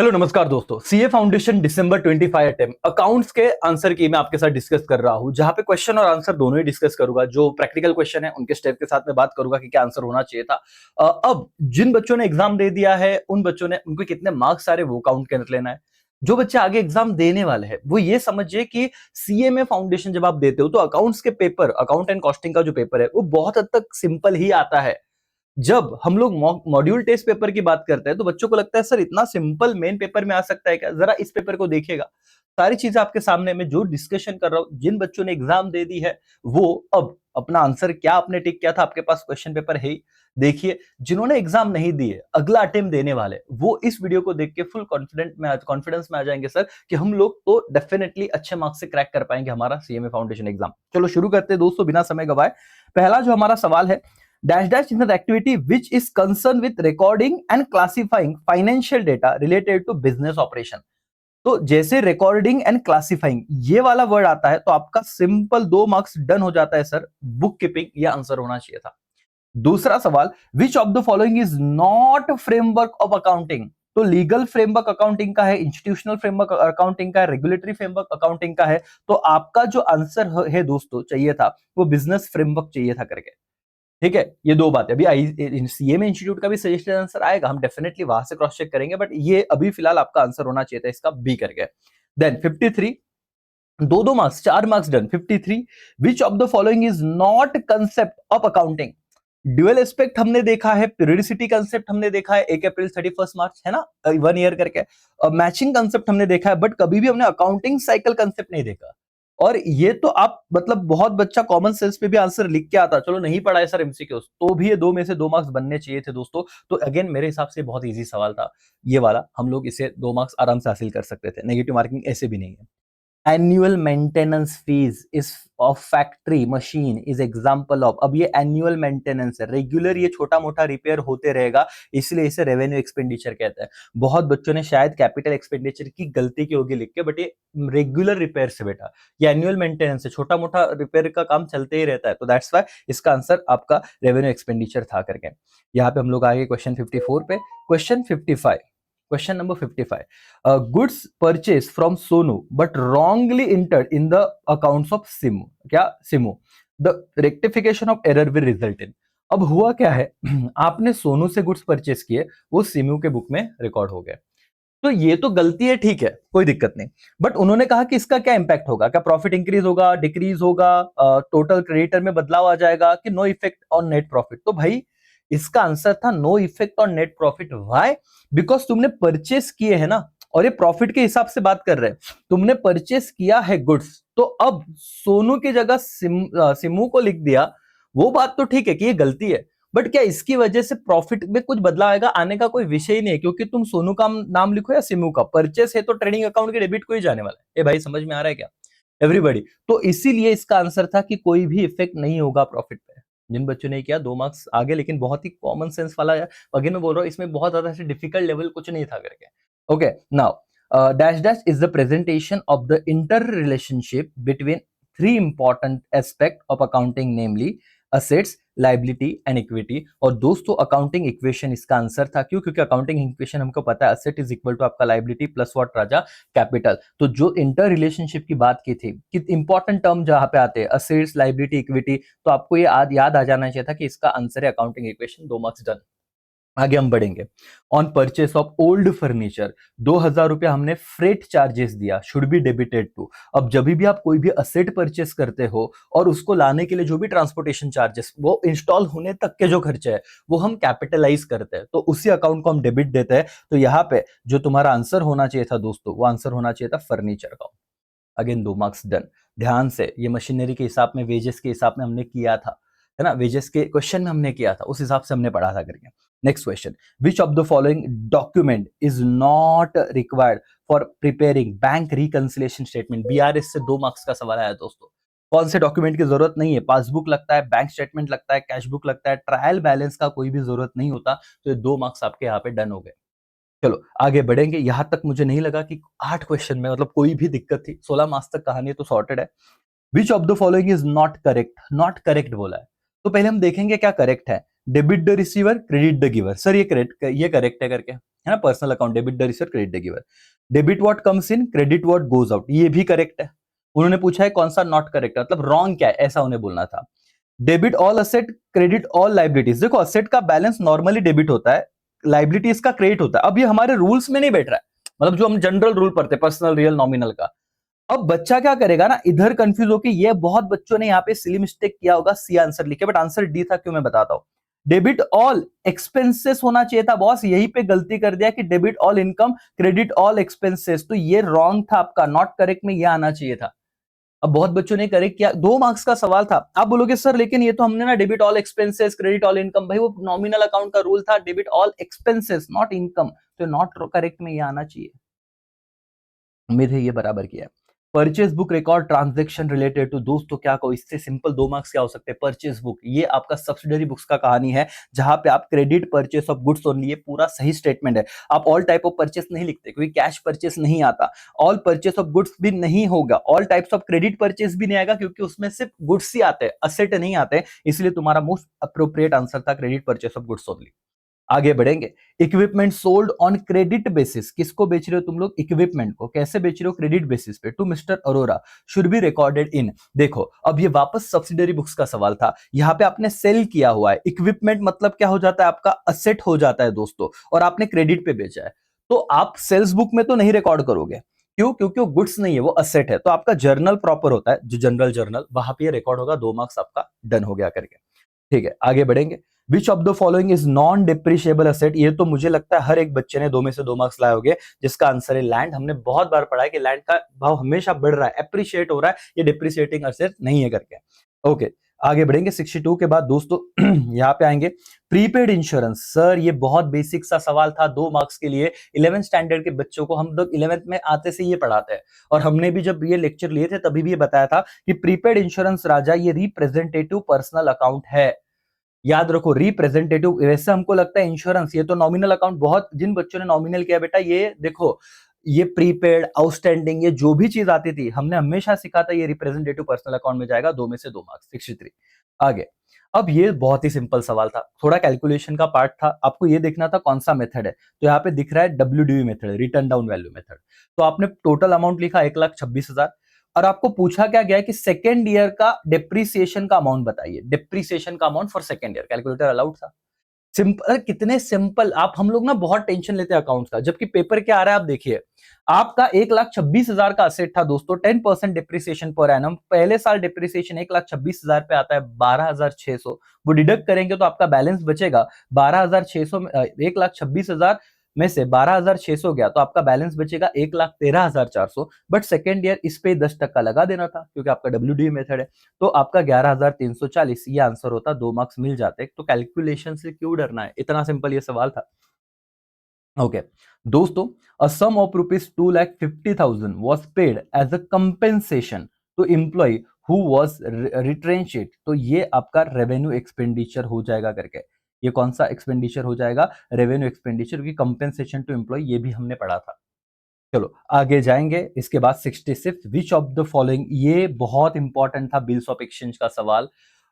Hello नमस्कार दोस्तों, CA foundation दिसंबर 25 attempt accounts के आंसर की मैं आपके साथ डिस्कस कर रहा हूं, जहां पे क्वेश्चन और आंसर दोनों ही डिस्कस करूंगा। जो प्रैक्टिकल क्वेश्चन है उनके स्टेप के साथ मैं बात करूंगा कि क्या आंसर होना चाहिए था। अब जिन बच्चों ने एग्जाम दे दिया है उन बच्चों ने उनको कितने मार्क्स सारे वो काउंट कर लेना है। जो बच्चे आगे एग्जाम देने वाले हैं वो ये समझिए कि सीए में फाउंडेशन जब आप देते हो तो अकाउंट्स के पेपर, अकाउंट एंड कॉस्टिंग का जो पेपर है वो बहुत हद तक सिंपल ही आता है। जब हम लोग मॉड्यूल टेस्ट पेपर की बात करते हैं तो बच्चों को लगता है सर इतना सिंपल मेन पेपर में आ सकता है क्या। जरा इस पेपर को देखिएगा, सारी चीजें आपके सामने में जो डिस्कशन कर रहा हूं। जिन बच्चों ने एग्जाम दे दी है वो अब अपना आंसर क्या आपने टिक किया था, आपके पास क्वेश्चन पेपर है ही। देखिए, जिन्होंने एग्जाम नहीं दिए अगला अटेम्प्ट देने वाले वो इस वीडियो को देख के फुल कॉन्फिडेंस में आ जाएंगे सर कि हम लोग तो डेफिनेटली अच्छे मार्क्स से क्रैक कर पाएंगे हमारा सीएमए फाउंडेशन एग्जाम। चलो शुरू करते हैं दोस्तों बिना समय गवाए। पहला जो हमारा सवाल है, dash dash is an activity which is concerned with recording and classifying financial data related to business operation। तो जैसे रिकॉर्डिंग एंड क्लासिफाइंग ये वाला वर्ड आता है तो आपका सिंपल 2 मार्क्स डन हो जाता है सर। बुक कीपिंग ये आंसर होना चाहिए था। दूसरा सवाल, विच of the following is not framework of accounting. तो लीगल फ्रेमवर्क अकाउंटिंग का है, इंस्टीट्यूशनल फ्रेमवर्क अकाउंटिंग का है, रेगुलेटरी फ्रेमवर्क अकाउंटिंग का है। तो आपका जो आंसर है दोस्तों चाहिए था वो बिजनेस फ्रेमवर्क चाहिए था करके। ठीक है, ये दो बातें अभी सीए में इंस्टीट्यूट का भी सजेस्टेड आंसर आएगा, हम डेफिनेटली वहां से क्रॉस चेक करेंगे, बट ये अभी फिलहाल आपका आंसर होना चाहिए था इसका बी करके। देन 53, दो marks, 4 marks done. 53, which of the following is not concept of accounting. Dual aspect हमने देखा है, पीरियडिसिटी कंसेप्ट हमने देखा है, 1 अप्रैल 31 मार्च है ना, 1 ईयर करके। मैचिंग कंसेप्ट हमने देखा है, बट कभी भी हमने अकाउंटिंग साइकिल कंसेप्ट नहीं देखा। और ये तो आप मतलब बहुत बच्चा कॉमन सेंस पे भी आंसर लिख के आता, चलो नहीं पढ़ा है सर एमसीक्यूज, तो भी ये 2 में से 2 मार्क्स बनने चाहिए थे दोस्तों। तो अगेन मेरे हिसाब से बहुत इजी सवाल था ये वाला, हम लोग इसे 2 मार्क्स आराम से हासिल कर सकते थे। नेगेटिव मार्किंग ऐसे भी नहीं है। एनुअल मेंटेनेंस फीस इस of factory machine is example of. अब ये एनुअल मेंटेनेंस है, रेगुलर ये छोटा मोटा रिपेयर होते रहेगा, इसलिए इसे रेवेन्यू एक्सपेंडिचर कहते हैं। बहुत बच्चों ने शायद कैपिटल एक्सपेंडिचर की गलती की होगी लिख के, बट ये रेगुलर रिपेयर से बेटा, ये एनुअल मेंटेनेंस है, छोटा मोटा रिपेयर का काम चलते ही रहता है। तो दैट्स व्हाई इसका आंसर आपका रेवेन्यू एक्सपेंडिचर था करके। यहाँ पे हम लोग आगे क्वेश्चन 54 पे। Question 55, question number 55, goods purchase from Sonu but wrongly entered in the accounts of Simu. क्या Simu, the rectification of error will result in. अब हुआ क्या है आपने सोनू से गुड्स परचेज किए, वो सिमू के बुक में रिकॉर्ड हो गए। तो ये तो गलती है, ठीक है कोई दिक्कत नहीं, बट उन्होंने कहा कि इसका क्या इंपैक्ट होगा, क्या प्रॉफिट इंक्रीज होगा, डिक्रीज होगा, टोटल क्रेडिटर में बदलाव आ जाएगा कि no effect on net profit. तो भाई इसका आंसर था no effect on net profit. Why? Because तुमने परचेस किए है ना, और ये प्रॉफिट के हिसाब से बात कर रहे हैं, तुमने परचेस किया है गुड्स, तो अब सोनू की जगह सिमू को लिख दिया, वो बात तो ठीक है कि ये गलती है, बट क्या इसकी वजह से प्रॉफिट में कुछ बदलाव आएगा? आने का कोई विषय ही नहीं है, क्योंकि तुम सोनू का नाम लिखो या सिमू का, परचेस है तो ट्रेडिंग अकाउंट के डेबिट को ही जाने वाला है। ए भाई समझ में आ रहा है क्या एवरीबॉडी? तो इसीलिए इसका आंसर था कि कोई भी इफेक्ट नहीं होगा प्रॉफिट पे। जिन बच्चों ने किया 2 मार्क्स आगे, लेकिन बहुत ही कॉमन सेंस वाला है। अगेन मैं बोल रहा हूँ इसमें बहुत ज्यादा से डिफिकल्ट लेवल कुछ नहीं था करके। Okay, now dash dash is the presentation of the inter relationship between 3 important aspect of accounting, namely assets, liability and equity. और दोस्तों अकाउंटिंग इक्वेशन इसका आंसर था। क्यों? क्योंकि अकाउंटिंग इक्वेशन हमको पता है, असेट इज इक्वल टू आपका liability plus what Raja, capital. तो जो इंटर रिलेशनशिप की बात की थी कि इंपॉर्टेंट टर्म जहां पे आते हैं असेट्स, लाइबिलिटी, इक्विटी, तो आपको ये याद आ जाना चाहिए था कि इसका आंसर है अकाउंटिंग इक्वेशन। 2 marks done. आगे हम बढ़ेंगे। On purchase of old furniture 2000 रुपया हमने फ्रेट चार्जेस दिया, शुड बी डेबिटेड टू। अब जब भी आप कोई भी असेट परचेस करते हो और उसको लाने के लिए जो भी ट्रांसपोर्टेशन चार्जेस, वो इंस्टॉल होने तक के जो खर्चे है वो हम कैपिटलाइज करते हैं, तो उसी अकाउंट को हम डेबिट देते हैं। तो यहाँ पे जो तुम्हारा आंसर होना चाहिए था दोस्तों, वो आंसर होना चाहिए था फर्नीचर का। Again 2 marks done. ध्यान से, ये मशीनरी के हिसाब में, वेजेस के हिसाब में हमने किया था, है ना, वेजेस के क्वेश्चन में हमने किया था, उस हिसाब से हमने पढ़ा था करके। Next question, which of the following document is not required for preparing bank reconciliation statement. BRS से 2 मार्क्स का सवाल आया दोस्तों। कौन से डॉक्यूमेंट की जरूरत नहीं है? पासबुक लगता है, बैंक स्टेटमेंट लगता है, कैश बुक लगता है, ट्रायल बैलेंस का कोई भी जरूरत नहीं होता। तो ये 2 मार्क्स आपके यहाँ पे डन हो गए। चलो आगे बढ़ेंगे। यहां तक मुझे नहीं लगा कि 8 क्वेश्चन में मतलब कोई भी दिक्कत थी। 16 मार्क्स तक कहानी तो सॉर्टेड है। विच of the following is not correct? Not correct बोला है, तो पहले हम देखेंगे क्या करेक्ट है। Debit the receiver, credit the giver. Sir ये करेक्ट है करके, है ना, personal account debit the receiver, credit the giver. Debit what comes in, credit what goes out, ये भी करेक्ट है। उन्होंने पूछा है कौन सा नॉट करेक्ट, मतलब रॉन्ग क्या है, ऐसा उन्हें बोलना था। Debit all asset, credit all liabilities. देखो असेट का बैलेंस नॉर्मली डेबिट होता है, लाइबिलिटीज का क्रेडिट होता है। अब ये हमारे रूल्स में नहीं बैठ रहा है, मतलब जो हम जनरल रूल पढ़ते हैं पर्सनल, रियल, नॉमिनल का। अब बच्चा क्या करेगा ना, इधर कंफ्यूज होके, ये बहुत बच्चों ने यहाँ पे सिली मिस्टेक किया होगा, सी आंसर लिखे, बट आंसर डी था, क्यों मैं बताता हूं। डेबिट ऑल एक्सपेंसेस होना चाहिए था बॉस, यही पे गलती कर दिया कि debit all income, credit all expenses, तो ये रॉन्ग था आपका, नॉट करेक्ट में ये आना चाहिए था। अब बहुत बच्चों ने करेक्ट किया, 2 मार्क्स का सवाल था। आप बोलोगे सर लेकिन ये तो हमने ना debit all expenses, credit all income, भाई वो नॉमिनल अकाउंट का रूल था, debit all expenses not income, तो नॉट करेक्ट में ये आना चाहिए। उम्मीद है ये बराबर किया है। Purchase book record transaction related to, दोस्तों क्या कहो, इससे सिंपल 2 मार्क्स क्या हो सकते हैं। परचेज बुक, ये आपका सब्सिडरी बुक्स का कहानी है, जहां पे आप credit purchase of goods only, ये पूरा सही स्टेटमेंट है। आप ऑल टाइप ऑफ परचेस नहीं लिखते, क्योंकि कैश परचेस नहीं आता, ऑल परचेस ऑफ गुड्स भी नहीं होगा, all types of credit purchase भी नहीं आएगा, क्योंकि उसमें सिर्फ गुड्स ही आते हैं, असेट नहीं आते, इसलिए तुम्हारा मोस्ट अप्रोप्रिएट आंसर था credit purchase of goods only. आगे बढ़ेंगे। Equipment sold on credit basis, किसको बेच रहे हो तुम लोग, इक्विपमेंट को, कैसे बेच रहे हो, क्रेडिट बेसिस पे, to mister Arora, should be recorded in. देखो अब ये वापस सब्सिडरी बुक्स का सवाल था, यहां पे आपने सेल किया हुआ है, इक्विपमेंट मतलब क्या हो जाता है आपका, असेट हो जाता है दोस्तों, और आपने क्रेडिट पे बेचा है, तो आप सेल्स बुक में तो नहीं रिकॉर्ड करोगे, क्यों, क्योंकि वो गुड्स नहीं है, वो असेट है, तो आपका जर्नल प्रॉपर होता है, जो जनरल जर्नल, वहां पे रिकॉर्ड होगा, 2 मार्क्स आपका डन हो गया करके। ठीक है, आगे बढ़ेंगे। Which of the following is non depreciable asset, ये तो मुझे लगता है हर एक बच्चे ने 2 में से 2 मार्क्स लाए होंगे, जिसका आंसर है लैंड। हमने बहुत बार पढ़ा है कि लैंड का भाव हमेशा बढ़ रहा है, एप्रिशिएट हो रहा है, ये डिप्रिशिएटिंग असेट नहीं है करके। ओके, आगे बढ़ेंगे। 62 के बाद दोस्तों यहाँ पे आएंगे प्रीपेड इंश्योरेंस। सर ये बहुत बेसिक सा सवाल था, 2 मार्क्स के लिए, 11th स्टैंडर्ड के बच्चों को हम लोग 11th में आते से ये पढ़ाते हैं, और हमने भी जब ये लेक्चर लिए थे तभी भी ये बताया था कि प्रीपेड इंश्योरेंस राजा ये रिप्रेजेंटेटिव पर्सनल अकाउंट है, याद रखो, रिप्रेजेंटेटिव। वैसे हमको लगता है इंश्योरेंस, ये तो नॉमिनल अकाउंट, बहुत जिन बच्चों ने नॉमिनल किया बेटा, ये देखो, ये प्रीपेड, आउटस्टैंडिंग, ये जो भी चीज आती थी हमने हमेशा सिखा था, ये रिप्रेजेंटेटिव पर्सनल अकाउंट में जाएगा, 2 में से 2 मार्क्स। 63 आगे। अब ये बहुत ही सिंपल सवाल था, थोड़ा कैलकुलेशन का पार्ट था, आपको ये देखना था कौन सा मेथड है, तो यहाँ पे दिख रहा है WDV method, return down value method. तो आपने टोटल अमाउंट लिखा 1,26,000, और आपको पूछा क्या गया है कि सेकेंड ईयर का डिप्रिसिएशन का अमाउंट बताइए, डिप्रिसिएशन का amount for second year, calculator allowed था। सिंपल, कितने सिंपल। आप, हम लोग ना बहुत टेंशन लेते हैं अकाउंट्स का, जबकि पेपर क्या आ रहा है आप देखिए, आपका 1,26,000 का असेट था दोस्तों, 10% डिप्रिसिएशन पर एनम, पहले साल डिप्रिसिएशन 1,26,000 पे आता है 12,600, वो डिडक्ट करेंगे तो आपका बैलेंस बचेगा 12,600 में, 1,26,000 में से 12,600 गया तो आपका बैलेंस बचेगा 1,13,400, बट सेकेंड ईयर इस पे 10% लगा देना था, क्योंकि आपका WDV मेथड है, तो आपका 11,340, ये आंसर होता, 2 मार्क्स मिल जाते। तो कैलकुलेशन से क्यों डरना है, इतना सिंपल ये सवाल था। ओके दोस्तों, अ सम of ₹2,50,000 was paid as a compensation to employee who was retrenched, तो ये आपका रेवेन्यू एक्सपेंडिचर हो जाएगा करके, ये कौन सा एक्सपेंडिचर हो जाएगा, रेवेन्यू एक्सपेंडिचर, क्योंकि कंपेंसेशन टू एम्प्लॉय ये भी हमने पढ़ा था। चलो आगे जाएंगे, इसके बाद 66 विच ऑफ द फॉलोइंग, ये बहुत इंपॉर्टेंट था, बिल्स ऑफ एक्सचेंज का सवाल।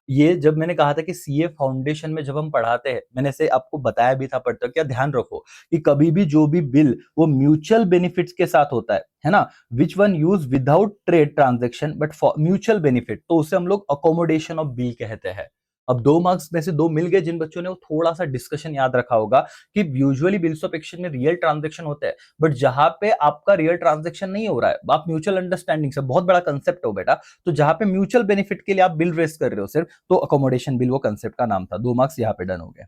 ये जब मैंने कहा था कि सीए फाउंडेशन में जब हम पढ़ाते हैं, मैंने से आपको बताया भी था पढ़ते, क्या ध्यान रखो कि कभी भी जो भी बिल वो म्यूचुअल बेनिफिट्स के साथ होता है ना, which one use without trade transaction but for mutual benefit, तो उसे हम लोग अकोमोडेशन ऑफ बिल कहते हैं। अब 2 मार्क्स में से 2 मिल गए जिन बच्चों ने वो थोड़ा सा डिस्कशन याद रखा होगा कि यूजुअली बिल्स ऑफ एक्सचेंज में रियल ट्रांजेक्शन होते हैं, बट जहां पे आपका रियल ट्रांजेक्शन नहीं हो रहा है, आप म्यूचुअल अंडरस्टैंडिंग से, बहुत बड़ा कंसेप्ट हो बेटा, तो जहां पे म्यूचुअल बेनिफिट के लिए आप बिल रेस कर रहे हो सिर्फ, तो अकोमोडेशन बिल वो कंसेप्ट का नाम था। 2 मार्क्स यहाँ पे डन हो गए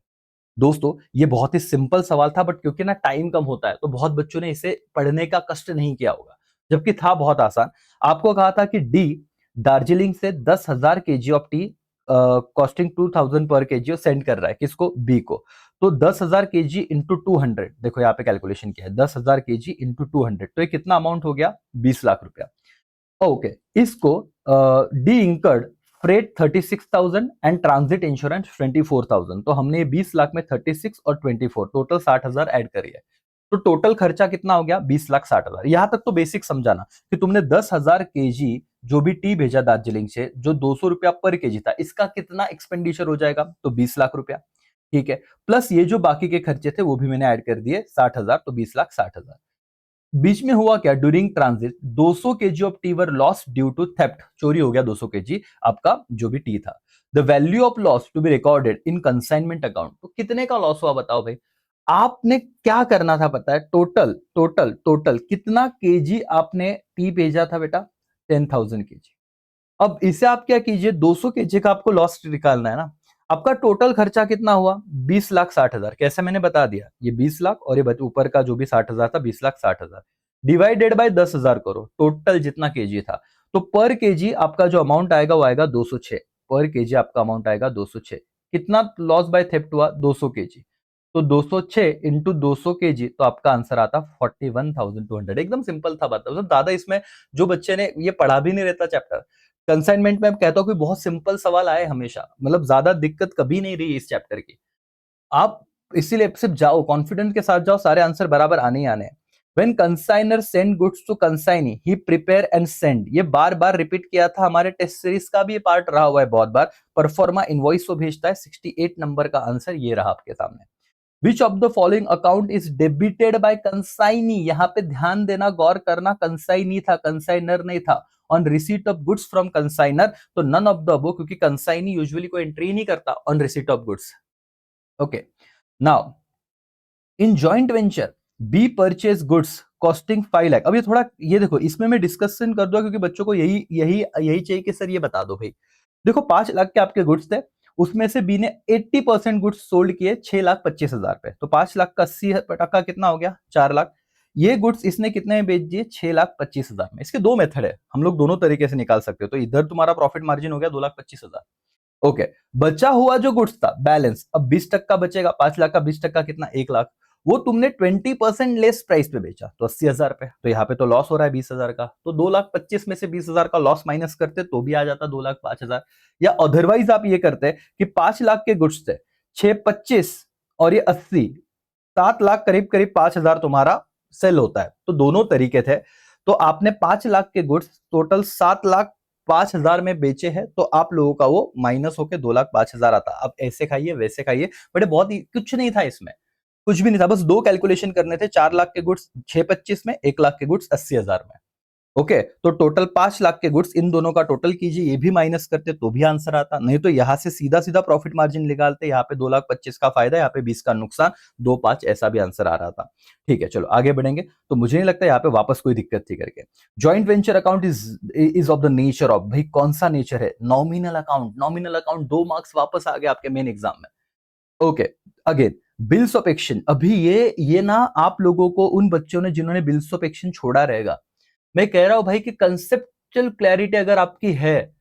दोस्तों। ये बहुत ही सिंपल सवाल था, बट क्योंकि ना टाइम कम होता है तो बहुत बच्चों ने इसे पढ़ने का कष्ट नहीं किया होगा, जबकि था बहुत आसान। आपको कहा था कि डी दार्जिलिंग से 10,000 केजी ऑफ टी कॉस्टिंग 2,000 पर केजी सेंड कर रहा है, किसको, बी को, तो 10,000 केजी इंटू 200, देखो यहाँ पे कैलकुलेशन किया है, 10,000 केजी इंटू 200, तो ये कितना अमाउंट हो गया, 20 लाख रुपया। ओके, इसको D incurred freight 36,000 and transit insurance 24,000, तो हमने 20 लाख में 36 और 24 टोटल 60,000 ऐड करी है, तो टोटल खर्चा कितना हो गया, 20,60,000। यहां तक तो बेसिक समझाना कि तुमने 10,000 केजी जो भी टी भेजा दार्जिलिंग से, जो 200 रुपया पर केजी था, इसका कितना एक्सपेंडिचर हो जाएगा, तो 20 लाख रुपया। ठीक है, प्लस ये जो बाकी के खर्चे थे वो भी मैंने ऐड कर दिए 60,000, तो 20,60,000। बीच में हुआ क्या, during transit 200 KG of tea worth loss due to theft, चोरी हो गया 200 केजी आपका जो भी टी था। The value of loss to be recorded in consignment account, तो कितने का लॉस हुआ बताओ भाई। आपने क्या करना था पता है, टोटल टोटल टोटल कितना केजी आपने टी भेजा था बेटा, 10,000 केजी। अब इसे आप क्या कीजिए, 200 केजी का आपको लॉस निकालना है ना। आपका टोटल खर्चा कितना हुआ, 20,60,000। कैसे, मैंने बता दिया, ये 20 लाख और ये ऊपर का जो भी 60,000 था, 20,60,000 डिवाइडेड बाय 10,000 करो, टोटल जितना केजी था। तो पर केजी आपका जो अमाउंट आएगा वो आएगा 206। पर केजी आपका अमाउंट आएगा 206। कितना लॉस बाय थेफ्ट हुआ, 200 केजी। तो 206 इंटू 200 केजी, तो आपका आंसर आता 41,200। एकदम सिंपल था बात, मतलब ज्यादा इसमें जो बच्चे ने ये पढ़ा भी नहीं रहता चैप्टर, कंसाइनमेंट में अब कहता हूं कि बहुत सिंपल सवाल आए हमेशा, मतलब ज्यादा दिक्कत कभी नहीं रही इस चैप्टर की। आप इसीलिए सिर्फ जाओ, कॉन्फिडेंस के साथ जाओ, सारे आंसर बराबर आने ही आने हैं। When consignor send goods to consignee, he prepare and send, ये बार बार रिपीट किया था, हमारे टेस्ट सीरीज का भी ये पार्ट रहा हुआ है बहुत बार। परफॉर्मा इनवॉइस को भेजता है, 68 नंबर का आंसर ये रहा आपके सामने। विच of the following account is debited bye consignee, यहां पे ध्यान देना, गौर करना, कंसाइनी था, कंसाइनर नहीं था। On receipt of goods from consigner, तो नन ऑफ द अबव, क्योंकि कंसाइनी यूजुअली कोई एंट्री नहीं करता on receipt of goods. Okay, now in joint venture B purchase goods costing 5 lakh. अब ये थोड़ा, ये देखो, इसमें मैं डिस्कशन कर दूंगा क्योंकि बच्चों को यही यही यही चाहिए कि सर ये बता दो भाई। देखो 5 लाख के आपके गुड्स थे, उसमें से बी ने 80% गुड्स सोल्ड किए 6,25,000 पे, तो 5 लाख का 80% कितना हो गया, 4 लाख। ये गुड्स इसने कितने में बेच दिए, 6,25,000 में। इसके दो मेथड है, हम लोग दोनों तरीके से निकाल सकते हो। तो इधर तुम्हारा प्रॉफिट मार्जिन हो गया 2,25,000। ओके, बचा हुआ जो गुड्स था बैलेंस, अब 20% बचेगा, 5 लाख का 20% कितना, 1 लाख। वो तुमने 20% लेस प्राइस पे बेचा, तो 80,000 पे। तो यहाँ पे तो लॉस हो रहा है 20,000 का, तो 2,25,000 में से 20,000 का लॉस माइनस करते तो भी आ जाता 2,05,000। या अदरवाइज आप ये करते कि 5 लाख के गुड्स थे, 6,25 और ये 80, 7 लाख करीब करीब 5,000 तुम्हारा सेल होता है। तो दोनों तरीके थे। तो आपने 5 लाख के गुड्स टोटल 7,05,000 में बेचे हैं, तो आप लोगों का वो माइनस होकर 2,05,000 आता। अब ऐसे खाइए वैसे खाइए, बट बहुत ही कुछ नहीं था इसमें, कुछ भी नहीं था, बस दो कैलकुलेशन करने थे। 4 लाख के गुड्स 6,25 में, 1 लाख के गुड्स 80,000 में। ओके, तो टोटल 5 लाख के गुड्स, इन दोनों का टोटल कीजिए, ये भी माइनस करते तो भी आंसर आता। नहीं तो यहां से सीधा सीधा प्रॉफिट मार्जिन निकालते, यहाँ पे 2,25,000 का फायदा, यहाँ पे 20 का नुकसान, 2,5 ऐसा भी आंसर आ रहा था। ठीक है, चलो आगे बढ़ेंगे। तो मुझे नहीं लगता यहाँ पे वापस कोई दिक्कत थी करके। Joint venture account is of the nature of, भाई कौन सा नेचर है, nominal account. Nominal account 2 marks वापस आ गए आपके मेन एग्जाम में। Okay, again bills of action. अभी ये ना आप लोगों को, उन बच्चों ने जिन्होंने बिल्स ऑफ एक्शन छोड़ा रहेगा, मैं कह रहा हूं भाई कि कंसेप्चुअल क्लैरिटी अगर आपकी है,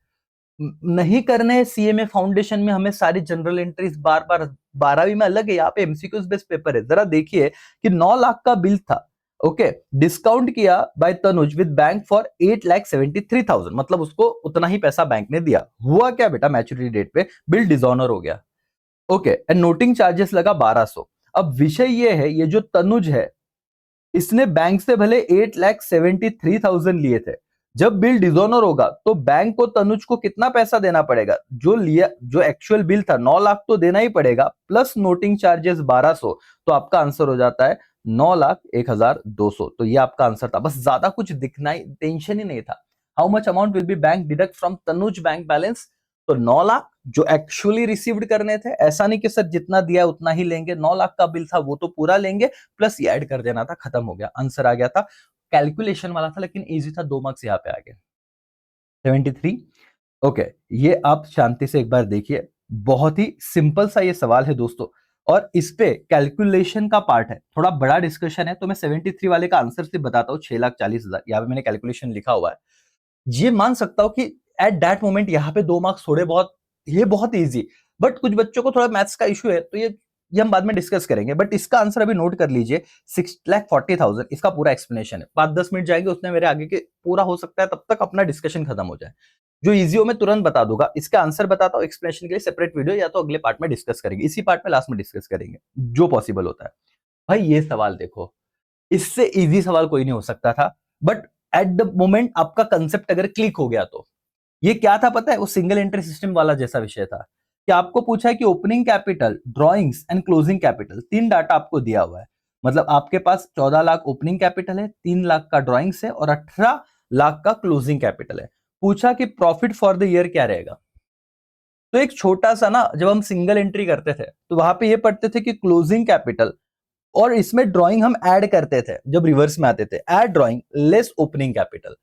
नहीं करने सीएमए फाउंडेशन में हमें सारी जनरल एंट्रीज बार बार, 12वीं में अलग है, यहाँ पे एमसीक्यूज बेस्ड पेपर है। जरा देखिए कि 9 लाख का बिल था, ओके, डिस्काउंट किया by Tanuj with bank for 8,73,000, मतलब उसको उतना ही पैसा बैंक ने दिया। हुआ क्या बेटा, मैच्योरिटी डेट पे बिल डिसऑनर हो गया। ओके, एंड नोटिंग चार्जेस लगा 1,200। अब विषय ये है, ये जो तनुज है, इसने बैंक से भले 8,73,000 लिए थे, जब बिल डिसऑनर होगा तो बैंक को तनुज को कितना पैसा देना पड़ेगा, जो लिया, जो एक्चुअल बिल था 9 लाख तो देना ही पड़ेगा, प्लस नोटिंग चार्जेस 1,200, तो आपका आंसर हो जाता है 9,01,200। तो ये आपका आंसर था, बस ज्यादा कुछ दिखना ही, टेंशन ही नहीं था। How much amount will be bank deduct from Tanuj bank balance, तो 9 लाख जो एक्चुअली रिसीव्ड करने थे, ऐसा नहीं कि सर जितना दिया उतना ही लेंगे, 9 लाख का बिल था वो तो पूरा लेंगे, प्लस ये ऐड कर देना था, खत्म हो गया, आंसर आ गया था। कैलकुलेशन वाला था लेकिन इजी था, 2 मार्क्स यहाँ पे आ गए। 73। ओके, ये आप शांति से एक बार देखिए, बहुत ही सिंपल सा ये सवाल है दोस्तों, और इस पे कैलकुलेशन का पार्ट है, थोड़ा बड़ा डिस्कशन है, तो मैं 73 वाले का आंसर सिर्फ बताता हूँ, 6,40,000, यहाँ पे मैंने कैलकुलेशन लिखा हुआ है। ये मान सकता हूं कि एट दैट मोमेंट यहाँ पे 2 मार्क्स थोड़े बहुत, ये बहुत इजी, बट कुछ बच्चों को थोड़ा मैथ्स का इशू है, तो ये हम बाद में डिस्कस करेंगे। बट इसका आंसर अभी नोट कर लीजिए, 6,40,000, इसका पूरा एक्सप्लेनेशन है। 5-10 मिनट जाएंगे उसमें मेरे आगे के, पूरा हो सकता है तब तक अपना डिस्कशन खत्म हो जाए। जो इजी हो मैं तुरंत बता दूंगा, इसका आंसर बताता हूँ, एक्सप्लेनेशन के लिए सेपरेट वीडियो या तो अगले पार्ट में डिस्कस करेंगे, इसी पार्ट में लास्ट में डिस्कस करेंगे, जो पॉसिबल होता है। भाई ये सवाल देखो, इससे इजी सवाल कोई नहीं हो सकता था, बट एट द मोमेंट आपका कंसेप्ट अगर क्लिक हो गया तो, ये क्या था पता है, वो सिंगल एंट्री सिस्टम वाला जैसा विषय था। कि आपको पूछा है कि opening capital, drawings and closing capital, 3 data आपको दिया हुआ है। मतलब आपके पास 14 लाख ओपनिंग कैपिटल है, 3 लाख का ड्रॉइंग्स है और 18 लाख का क्लोजिंग कैपिटल है। पूछा कि प्रॉफिट फॉर द ईयर क्या रहेगा। तो एक छोटा सा ना, जब हम सिंगल एंट्री करते थे तो वहां पे ये पढ़ते थे कि क्लोजिंग कैपिटल और इसमें ड्राइंग हम ऐड करते थे, जब रिवर्स में आते थे add drawing less opening capital.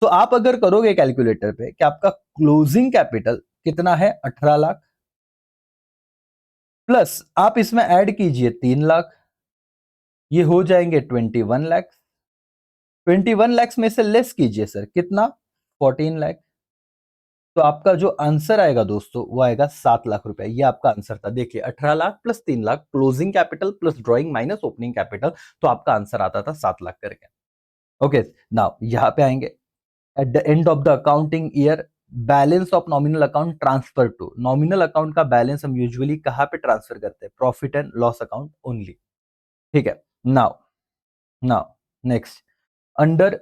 तो आप अगर करोगे कैलकुलेटर पे कि आपका क्लोजिंग कैपिटल कितना है 18 लाख, प्लस आप इसमें ऐड कीजिए 3 लाख, ये हो जाएंगे 21 लाख। 21 लाख में से लेस कीजिए सर कितना, 14 लाख। तो आपका जो आंसर आएगा दोस्तों वो आएगा 7 लाख रुपए। ये आपका आंसर था। देखिए 18 lakh plus 3 lakh closing capital plus drawing minus opening capital, तो आपका आंसर आता था 7 लाख करके। ओके, नाउ यहां पे आएंगे at the end of the accounting year balance of nominal account transfer to. Nominal account का बैलेंस हम यूजुअली कहां पे ट्रांसफर करते हैं, profit and loss account only. ठीक है, नाउ नाउ नेक्स्ट अंडर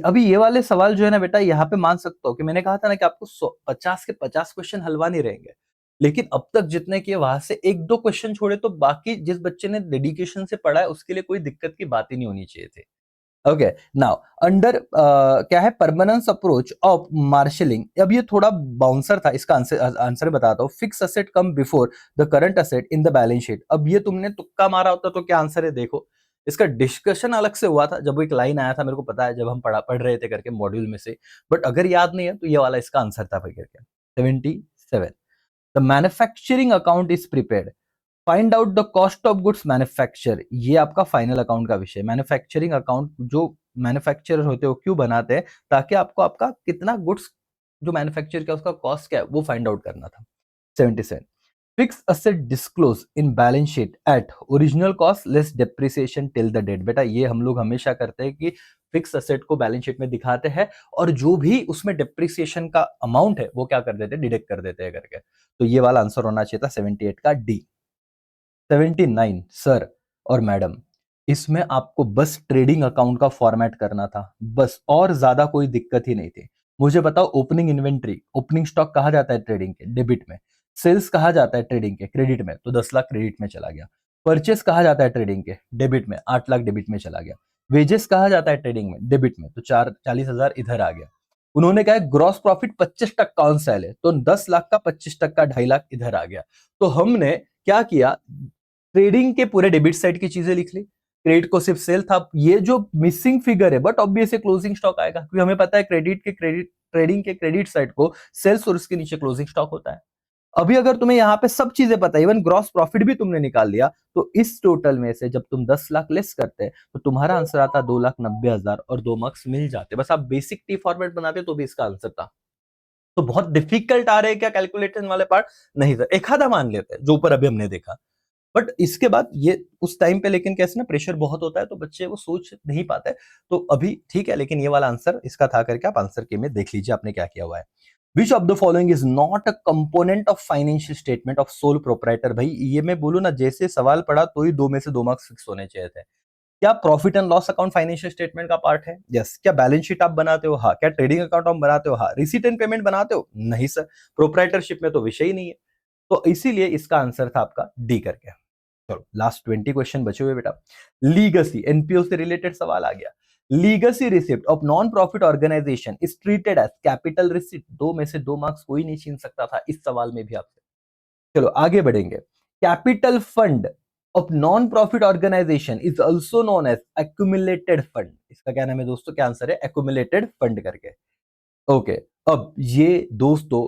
अभी ये वाले सवाल जो है ना बेटा, यहाँ पे मान सकता हो कि मैंने कहा था ना कि आपको 50 के 50 क्वेश्चन हलवा नहीं रहेंगे, लेकिन अब तक जितने किए वहां से एक दो क्वेश्चन छोड़े तो बाकी जिस बच्चे ने डेडिकेशन से पढ़ा है उसके लिए कोई दिक्कत की बात ही नहीं होनी चाहिए थी। ओके, नाउ अंडर क्या है परमानेंस अप्रोच ऑफ मार्शलिंग। अब ये थोड़ा बाउंसर था, इसका आंसर बताता हूँ। Fix asset come before the current asset in the balance sheet. अब ये तुमने तुक्का मारा होता तो क्या आंसर है, देखो इसका डिस्कशन अलग से हुआ था, जब वो एक लाइन आया था मेरे को पता है, जब हम पढ़ रहे थे करके मॉड्यूल में से। बट अगर याद नहीं है तो ये वाला इसका आंसर था भाई करके 77। The manufacturing account is prepared, find out the cost of goods manufacture. ये आपका फाइनल अकाउंट का विषय। मैन्युफैक्चरिंग अकाउंट जो मैन्युफैक्चरर होते हैं वो क्यों बनाते हैं, ताकि आपको आपका कितना गुड्स जो मैन्युफैक्चर किया उसका कॉस्ट क्या है वो फाइंड आउट करना था। 77 fix asset disclose in balance sheet at original cost less depreciation till the date. बेटा ये हम लोग हमेशा करते हैं कि फिक्स असेट को बैलेंस शीट में दिखाते हैं और जो भी उसमें डेप्रिसिएशन का अमाउंट है वो क्या कर देते हैं, डिडक्ट कर देते हैं करके। तो ये वाला आंसर होना चाहिए था 78 का डी। 79 सर और मैडम, इसमें आपको बस ट्रेडिंग अकाउंट का फॉर्मेट करना था बस, और ज्यादा कोई दिक्कत ही नहीं थी। मुझे बताओ ओपनिंग इन्वेंट्री, ओपनिंग स्टॉक कहा जाता है ट्रेडिंग के, डेबिट में। सेल्स कहा जाता है ट्रेडिंग के, क्रेडिट में, तो 10 लाख क्रेडिट में चला गया। परचेस कहा जाता है ट्रेडिंग के, डेबिट में, 8 लाख डेबिट में चला गया। वेजेस कहा जाता है ट्रेडिंग में, डेबिट में, तो 40,000 इधर आ गया। उन्होंने कहा ग्रॉस प्रॉफिट 25% ऑन सेल है, तो 10 लाख का 25% 2.5 लाख इधर आ गया। तो हमने क्या किया, ट्रेडिंग के पूरे डेबिट साइड की चीजें लिख ली, क्रेडिट को सिर्फ सेल था। ये जो मिसिंग फिगर है बट ऑब्वियसली क्लोजिंग स्टॉक आएगा, क्योंकि हमें पता है क्रेडिट ट्रेडिंग के क्रेडिट साइड को सेल्स और उसके नीचे क्लोजिंग स्टॉक होता है। अभी अगर तुम्हें यहाँ पे सब चीजें पता है, इवन ग्रॉस प्रॉफिट भी तुमने निकाल लिया, तो इस टोटल में से जब तुम 10 लाख लेस करते तो तुम्हारा आंसर आता 2,90,000 और 2 मार्क्स मिल जाते। बस आप बेसिक टी फॉर्मेट बनाते तो भी इसका आंसर था। तो बहुत डिफिकल्ट आ रहे हैं क्या कैलकुलेशन वाले पार्ट, नहीं सर, एक आधा मान लेते हैं जो ऊपर अभी हमने देखा। बट इसके बाद ये उस टाइम पे लेकिन कैसे ना प्रेशर बहुत होता है तो बच्चे वो सोच नहीं पाते। तो अभी ठीक है, लेकिन ये वाला आंसर इसका था करके आप आंसर के में देख लीजिए आपने क्या किया हुआ है। विच of the following is not a component of financial statement of sole proprietor. भाई ये मैं बोलूं ना, जैसे सवाल पढ़ा तो ही 2 में से 2 मार्क्स फिक्स होने चाहिए थे। क्या profit and loss account financial statement का पार्ट है? यस। क्या बैलेंस शीट आप बनाते हो? हाँ। क्या ट्रेडिंग अकाउंट आप बनाते हो? हाँ। रिसीट एंड पेमेंट बनाते हो? नहीं सर, प्रोपराइटरशिप में तो विषय ही नहीं है। तो इसीलिए इसका आंसर था आपका डी करके। चलो लास्ट 20 क्वेश्चन बचे हुए बेटा। लीगेसी, एनपीओ से रिलेटेड सवाल आ गया। Legacy receipt of non profit organisation is treated as capital receipt. 2 में से 2 मार्क्स कोई नहीं छीन सकता था इस सवाल में भी आपसे। चलो आगे बढ़ेंगे। Capital fund of non profit organisation is also known as accumulated fund. इसका क्या नाम है दोस्तों, क्या आंसर है, एक्यूमुलेटेड फंड करके। ओके, अब ये दोस्तों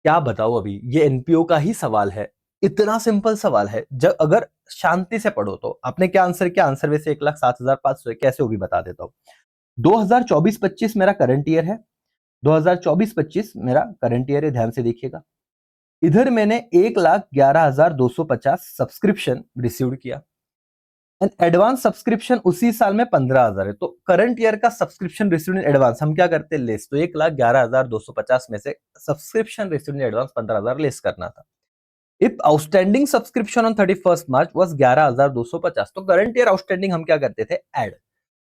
क्या बताओ, अभी ये एनपीओ का ही सवाल है। इतना सिंपल सवाल है, जब अगर शांति से पढ़ो तो। आपने क्या आंसर किया, आंसर वैसे 1,07,500 है, कैसे वो भी बता देता हूं। 2024-25 मेरा करंट ईयर है। 2024-25 मेरा करंट ईयर है, ध्यान से देखिएगा। इधर मैंने 1,11,250 सब्सक्रिप्शन रिसीव किया एंड एडवांस सब्सक्रिप्शन उसी साल में 15,000 है। तो करंट ईयर का सब्सक्रिप्शन रिसीव इन एडवांस हम क्या करते हैं, लेस। तो 1,11,250 में से subscription receive in advance 15,000 less करना था। If outstanding subscription on 31 March was 11,250, तो करंट ईयर आउटस्टैंडिंग हम क्या करते थे, ऐड।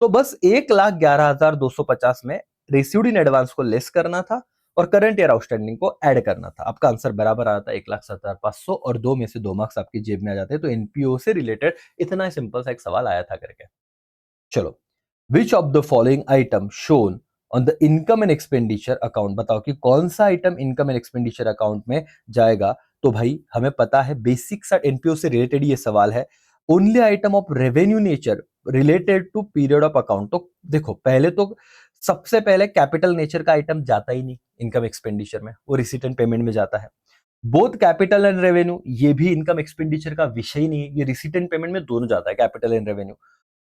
तो बस 1,11,250 में रिसीव्ड इन एडवांस को लेस करना था और करंट ईयर आउटस्टैंडिंग को ऐड करना था। आपका आंसर बराबर आता है 1,70,500 और 2 में से 2 मार्क्स आपकी जेब में आ जाते हैं। तो एनपीओ से रिलेटेड इतना सिंपल सा एक सवाल आया था करके। चलो, विच of the following item shown on the income and expenditure account, बताओ कि कौन सा item income and expenditure account में जाएगा। तो भाई हमें पता है बेसिक सा एनपीओ से रिलेटेड ये सवाल है। Only item of revenue nature related to period of account. तो देखो पहले तो सबसे पहले कैपिटल नेचर का आइटम जाता ही नहीं इनकम एक्सपेंडिचर में, वो रिसीट एंड पेमेंट में जाता है। बोथ कैपिटल एंड रेवेन्यू, ये भी इनकम एक्सपेंडिचर का विषय ही नहीं है, ये रिसीट एंड पेमेंट में दोनों जाता है, capital and revenue.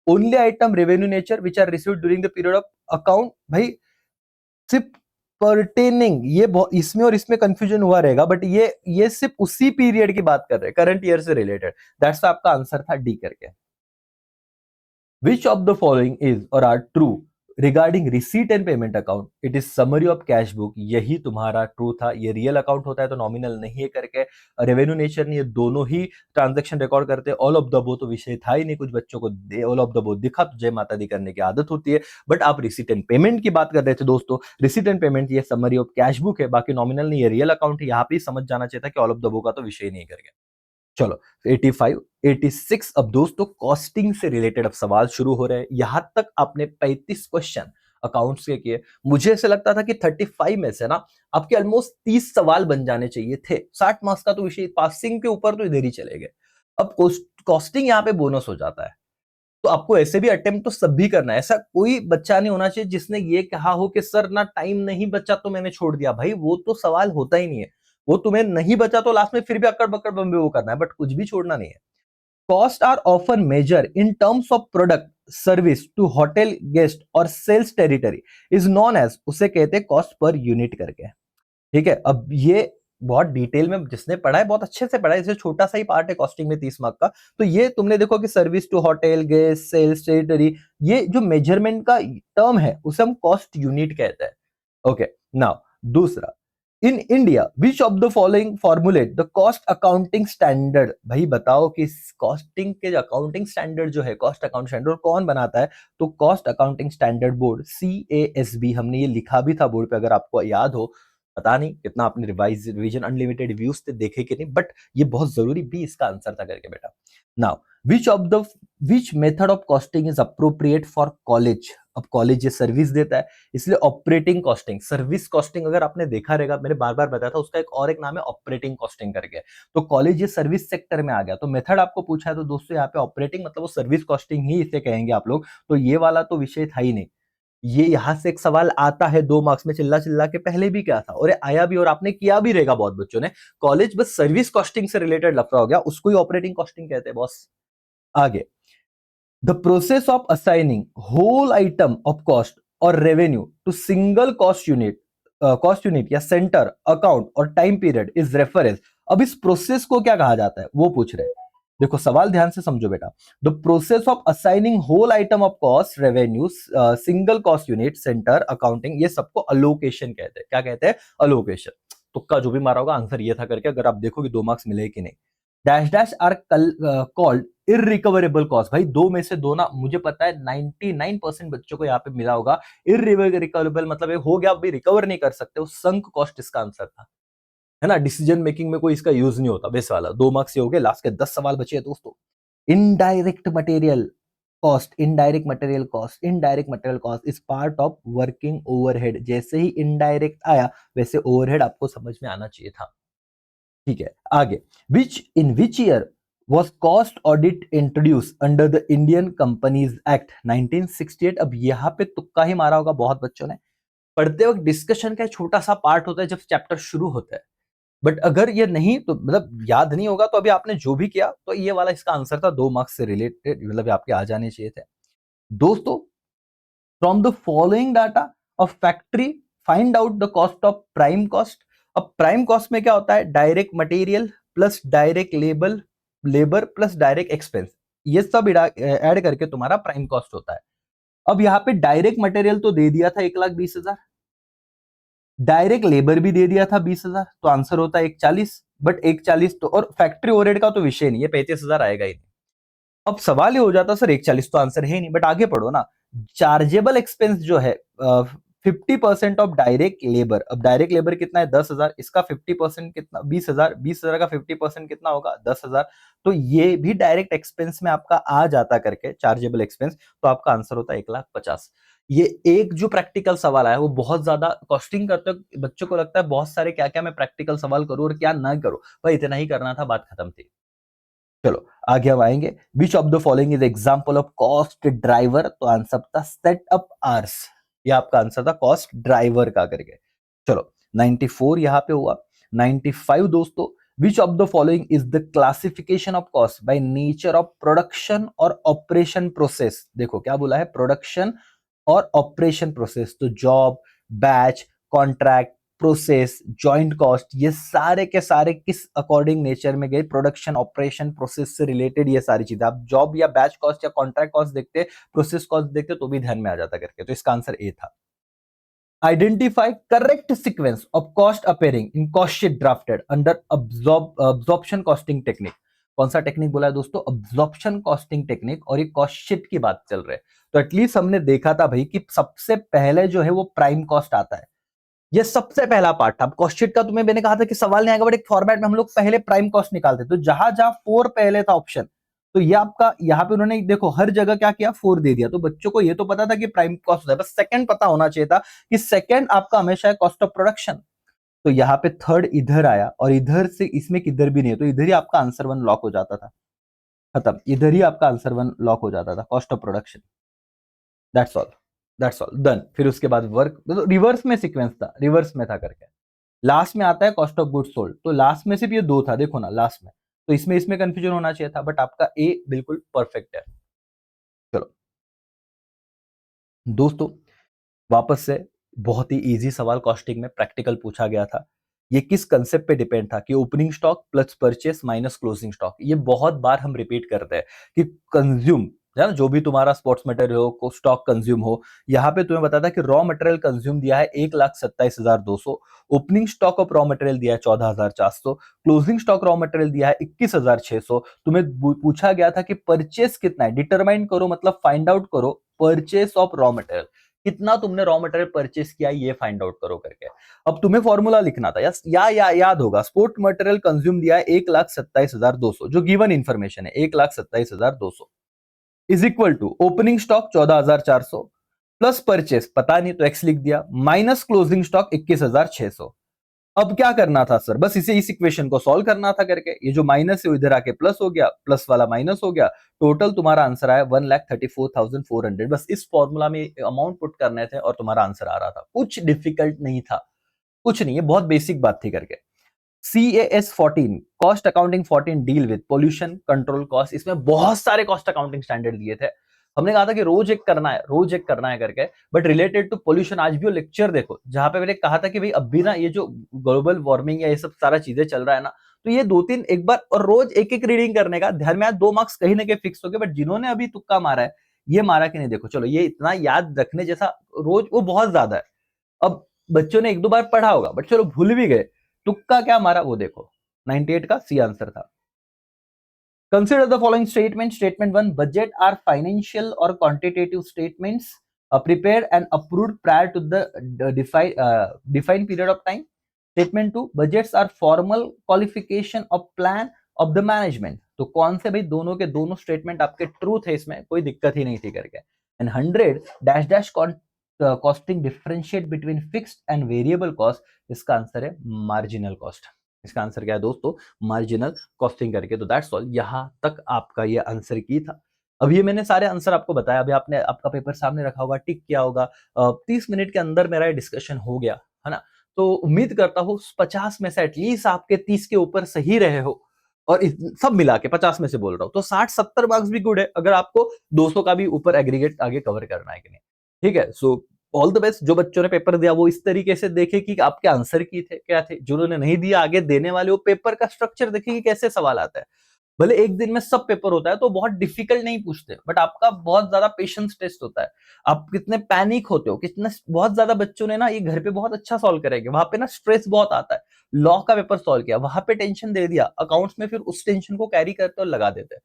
Only item revenue nature which are received during the period of account, भाई सिर्फ पर्टेनिंग, ये इसमें और इसमें कंफ्यूजन हुआ रहेगा, बट ये सिर्फ उसी पीरियड की बात कर रहे हैं, करंट ईयर से रिलेटेड। दैट्स आपका आंसर था डी करके। Which of the following is or are true regarding receipt and payment account? It is summary of cash book। यही तुम्हारा ट्रू था। ये रियल अकाउंट होता है तो नॉमिनल नहीं है करके, रेवेन्यू नेचर नहीं, ये दोनों ही ट्रांजैक्शन रिकॉर्ड करते हैं। ऑल ऑफ द अबव तो विषय था ही नहीं, कुछ बच्चों को ऑल ऑफ द अबव दिखा तो जय माता दी करने की आदत होती है, बट आप रिसीट एंड पेमेंट की बात कर रहे थे दोस्तों। रिसीट एंड पेमेंट ये समरी ऑफ कैश बुक है, बाकी नॉमिनल नहीं, ये रियल अकाउंट है। यहाँ पे समझ जाना चाहिए था कि ऑल ऑफ द अबव का तो विषय नहीं करके। चलो 85 86 अब दोस्तों कॉस्टिंग से रिलेटेड अब सवाल शुरू हो रहे हैं। यहां तक आपने 35 क्वेश्चन अकाउंट्स के किए। मुझे ऐसे लगता था कि 35 में से ना आपके ऑलमोस्ट 30 सवाल बन जाने चाहिए थे। 60 मार्क्स का तो विषय पासिंग के ऊपर तो इधर ही चले गए। अब कॉस्टिंग यहाँ पे बोनस हो जाता है, तो आपको ऐसे भी अटेम्प्ट तो सब भी करना है। ऐसा कोई बच्चा नहीं होना चाहिए जिसने ये कहा हो कि सर ना टाइम नहीं बचा तो मैंने छोड़ दिया। भाई वो तो सवाल होता ही नहीं है, वो तुम्हें नहीं बचा तो लास्ट में फिर भी अकड़ बकड़ बम्बे वो करना है, बट कुछ भी छोड़ना नहीं है। Cost are often measure in terms of product service to hotel guest और sales territory is known as, उसे कहते हैं कॉस्ट पर यूनिट करके। ठीक है, अब ये बहुत डिटेल में जिसने पढ़ा है बहुत अच्छे से पढ़ा है, इसे छोटा सा ही पार्ट है कॉस्टिंग में 30 मार्क का। तो ये तुमने देखो कि service to hotel guest sales territory, ये जो मेजरमेंट का टर्म है उसे हम कॉस्ट यूनिट कहते हैं। ओके, नाउ दूसरा, in India which of the following formulate the cost accounting standard. भाई बताओ कि कॉस्टिंग के अकाउंटिंग स्टैंडर्ड जो है, कॉस्ट अकाउंट स्टैंडर्ड कौन बनाता है। तो cost accounting standard board, CASB। हमने ये लिखा भी था बोर्ड पे, अगर आपको याद हो। पता नहीं कितना आपने रिवीजन अनलिमिटेड व्यूज थे देखे कि नहीं, बट ये बहुत जरूरी भी इसका आंसर था करके बेटा। Now which method of costing is appropriate for college. अब कॉलेज ये सर्विस देता है, इसलिए ऑपरेटिंग कॉस्टिंग, सर्विस कॉस्टिंग अगर आपने देखा रहेगा, मैंने बार बार बताया था, उसका एक नाम है ऑपरेटिंग कॉस्टिंग करके। तो कॉलेज ये सर्विस सेक्टर में आ गया, तो मेथड आपको पूछा है तो दोस्तों यहाँ पे ऑपरेटिंग मतलब वो सर्विस कॉस्टिंग ही इसे कहेंगे आप लोग। तो ये वाला तो विषय था ही नहीं। ये यहां से एक सवाल आता है 2 मार्क्स में, चिल्ला चिल्ला के पहले भी क्या था और ये आया भी, और आपने किया भी रहेगा बहुत बच्चों ने। कॉलेज बस सर्विस कॉस्टिंग से रिलेटेड लफड़ा हो गया, उसको ही ऑपरेटिंग कॉस्टिंग कहते हैं बॉस। आगे, the process of assigning whole item of cost और revenue to single cost unit या सेंटर अकाउंट और टाइम पीरियड इज रेफरेंस। अब इस प्रोसेस को क्या कहा जाता है वो पूछ रहे हैं। देखो सवाल ध्यान से समझो बेटा। The process of assigning whole item of cost revenue single cost unit centre accounting, ये सबको अलोकेशन कहते हैं। क्या कहते हैं? अलोकेशन। तुक्का जो भी मारा होगा आंसर ये था करके, अगर आप देखोगे 2 मार्क्स मिले कि नहीं। Dash dash are called irrecoverable cost. भाई 2 में से 2 ना, मुझे पता है 99% बच्चों को यहाँ पे मिला होगा। इरिकवरेबल मतलब हो गया, अभी रिकवर नहीं कर सकते, वो संक कॉस्ट इसका आंसर था, है ना। डिसीजन मेकिंग में कोई इसका यूज नहीं होता। बेस वाला 2 मार्क्स से हो गए, लास्ट के 10 सवाल बचे हैं दोस्तों। Indirect material cost, indirect material cost is part of working overhead. जैसे ही इनडायरेक्ट आया वैसे ओवरहेड आपको समझ में आना चाहिए था। ठीक है, आगे, in which year was cost audit introduced under the Indian Companies Act 1968। अब यहां पे तुक्का ही मारा होगा बहुत बच्चों ने। पढ़ते वक्त डिस्कशन का छोटा सा पार्ट होता है जब चैप्टर शुरू होता है, बट अगर ये नहीं तो मतलब याद नहीं होगा तो अभी आपने जो भी किया तो ये वाला इसका आंसर था। 2 मार्क्स से रिलेटेड मतलब आपके आ जाने चाहिए थे दोस्तों। From the following data of factory find out the cost of prime cost. अब प्राइम कॉस्ट में क्या होता है? Direct material plus direct labour plus direct expense, ये सब ऐड करके तुम्हारा प्राइम कॉस्ट होता है। अब यहाँ पे डायरेक्ट मटेरियल तो दे दिया था 1,20,000, डायरेक्ट लेबर भी दे दिया था 20,000, तो आंसर होता है 140। बट 140 तो, और फैक्ट्री ओवरहेड का तो विषय नहीं है, 35,000 आएगा ही नहीं। अब सवाल ये हो जाता सर 140 तो आंसर है ही नहीं, बट आगे पढ़ो ना। चार्जेबल एक्सपेंस जो है 50% ऑफ डायरेक्ट लेबर। अब डायरेक्ट लेबर कितना है 10,000, इसका 50% कितना 20,000, 20,000 का 50% कितना होगा 10,000। तो ये भी डायरेक्ट एक्सपेंस में आपका आ जाता करके चार्जेबल एक्सपेंस, तो आपका आंसर होता है 1,50,000। ये एक जो प्रैक्टिकल सवाल आया वो बहुत ज्यादा कॉस्टिंग करते हो, बच्चों को लगता है बहुत सारे क्या क्या मैं प्रैक्टिकल सवाल करूं और क्या ना करूं, भाई इतना ही करना था, बात खत्म थी। चलो आगे हम आएंगे। विच of the following is example of cost driver, तो आंसर था सेटअप आवर्स, ये आपका आंसर था कॉस्ट ड्राइवर का करके। चलो 94 यहां पे हुआ। 95 दोस्तों, विच of the following is the classification of cost by nature of production और ऑपरेशन प्रोसेस। देखो क्या बोला है, प्रोडक्शन और ऑपरेशन प्रोसेस, तो job, batch, contract, process, joint cost, ये सारे के सारे किस अकॉर्डिंग नेचर में गए, प्रोडक्शन, ऑपरेशन, प्रोसेस से रिलेटेड ये सारी चीजें। आप जॉब या बैच कॉस्ट या कॉन्ट्रैक्ट कॉस्ट देखते, प्रोसेस कॉस्ट देखते तो भी ध्यान में आ जाता करके, तो इसका आंसर ए था। Identify correct sequence of cost appearing in cost sheet drafted under absorption costing technique. कौन सा टेक्निक बोला है दोस्तों, अब्जॉर्प्शन कॉस्टिंग टेक्निक, और ये कॉस्ट शीट की बात चल रही है। तो एटलीस्ट हमने देखा था भाई कि सबसे पहले जो है वो प्राइम कॉस्ट आता है, ये सबसे पहला पार्ट था। कॉस्ट शीट का तुम्हें मैंने कहा था कि सवाल नहीं आएगा, बट एक फॉर्मेट में हम लोग पहले प्राइम कॉस्ट निकालते, तो जहां जहां 4 पहले था ऑप्शन, तो ये आपका यहाँ पे उन्होंने देखो हर जगह क्या किया 4 दे दिया, तो बच्चों को ये तो पता था कि प्राइम कॉस्ट होता है, बस सेकंड पता होना चाहिए था कि सेकंड आपका हमेशा है कॉस्ट ऑफ प्रोडक्शन। तो यहाँ पे थर्ड इधर आया और इधर से इसमें किधर भी नहीं है, तो इधर ही आपका आंसर 1 लॉक हो जाता था, खत्म, इधर ही आपका आंसर 1 लॉक हो जाता था, cost of production. That's all, that's all done. फिर उसके बाद वर्क, तो रिवर्स में सीक्वेंस था, रिवर्स में था करके। लास्ट में आता है कॉस्ट ऑफ गुड्स सोल्ड, तो लास्ट में सिर्फ ये 2 था, देखो ना लास्ट में, तो इसमें कंफ्यूजन होना चाहिए था, बट आपका ए बिल्कुल परफेक्ट है। चलो दोस्तों, वापस से बहुत ही इजी सवाल कॉस्टिंग में प्रैक्टिकल पूछा गया था। ये किस कंसेप्ट पे डिपेंड था कि opening stock plus purchase minus closing stock. ये बहुत बार हम रिपीट करते हैं कि कंज्यूम है ना, जो भी तुम्हारा स्पोर्ट्स मटेरियल हो को स्टॉक कंज्यूम हो, यहाँ पे तुम्हें बताया था कि रॉ मटेरियल कंज्यूम दिया है 1,27,200, opening stock of raw material दिया है 14,400, क्लोजिंग स्टॉक रॉ मटेरियल दिया है 21,600। तुम्हें पूछा गया था कि परचेस कितना है, डिटरमाइन करो, मतलब फाइंड आउट करो परचेस ऑफ रॉ मटेरियल, कितना तुमने रॉ मटेरियल परचेस किया ये फाइंड आउट करो करके। अब तुम्हें फॉर्मूला लिखना था, या याद होगा, स्पोर्ट मटेरियल कंज्यूम दिया है 1,27,200, जो गिवन इंफॉर्मेशन है 1,27,200 is equal to opening stock 14,400 plus purchase पता नहीं तो एक्स लिख दिया, माइनस क्लोजिंग स्टॉक 21,600। अब क्या करना था सर, बस इस इक्वेशन को सॉल्व करना था करके, ये जो माइनस है इधर आके प्लस हो गया, प्लस वाला माइनस हो गया, टोटल तुम्हारा आंसर आया 1,34,400। बस इस फॉर्मूला में अमाउंट पुट करने थे और तुम्हारा आंसर आ रहा था, कुछ डिफिकल्ट नहीं था, कुछ नहीं, ये बहुत बेसिक बात थी करके। CAS 14 cost accounting 14 deal with pollution control cost, इसमें बहुत सारे कॉस्ट अकाउंटिंग स्टैंडर्ड दिए थे। हमने कहा था कि रोज एक करना है, रोज एक करना है करके, बट रिलेटेड टू पोल्यूशन आज भी वो लेक्चर देखो जहां पे मैंने कहा था कि भाई अब भी ना ये जो ग्लोबल वार्मिंग या ये सब सारा चीजें चल रहा है ना, तो ये 2-3 एक बार और रोज एक एक रीडिंग करने का ध्यान में आया, 2 मार्क्स कहीं ना कहीं फिक्स हो गए। बट जिन्होंने अभी तुक्का मारा है, ये मारा कि नहीं देखो, चलो ये इतना याद रखने जैसा रोज वो बहुत ज्यादा है। अब बच्चों ने 1-2 बार पढ़ा होगा बट चलो भूल भी गए, तुक्का क्या मारा वो देखो, 98 का सी आंसर था। Consider the following statement. Statement 1, budget are financial or quantitative statements prepared and approved prior to the defined period of time. Statement 2, budgets are formal qualification of plan of the management. तो कौन से भाई दोनों के दोनों statement आपके true थे, इसमें कोई दिक्कत ही नहीं थी करके। And 100 dash dash costing differentiate between fixed and variable cost, इसका आंसर है मार्जिनल कॉस्ट। इसका आंसर क्या है दोस्तों, मार्जिनल कॉस्टिंग करके। तो दैट्स ऑल, यहां तक आपका ये आंसर की था। अब ये मैंने सारे आंसर आपको बताया, अभी आपने आपका पेपर सामने रखा होगा, टिक किया होगा, 30 मिनट के अंदर मेरा ये डिस्कशन हो गया है ना। तो उम्मीद करता हूँ 50 में से एटलीस्ट आपके 30 के ऊपर सही रहे हो, और सब मिला के 50 में से बोल रहा हूँ, तो 60-70 मार्क्स भी गुड है अगर आपको 200 का भी ऊपर एग्रीगेट आगे कवर करना है कि नहीं। ठीक है, सो ऑल द बेस्ट। जो बच्चों ने पेपर दिया वो इस तरीके से देखे कि आपके आंसर की थे क्या थे, जिन्होंने नहीं दिया आगे देने वाले वो पेपर का स्ट्रक्चर देखे कि कैसे सवाल आता है। भले एक दिन में सब पेपर होता है तो बहुत डिफिकल्ट नहीं पूछते, बट आपका बहुत ज्यादा पेशेंस टेस्ट होता है। आप कितने पैनिक होते हो, कितने, बहुत ज्यादा बच्चों ने ना ये घर पे बहुत अच्छा सॉल्व करेंगे, वहां पे ना स्ट्रेस बहुत आता है। लॉ का पेपर सॉल्व किया, वहां पे टेंशन दे दिया, अकाउंट्स में फिर उस टेंशन को कैरी करते और लगा देते,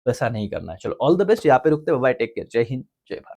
वैसा नहीं करना है। चलो ऑल द बेस्ट, यहाँ पे रुकते, बाय, टेक केयर, जय हिंद, जय भारत।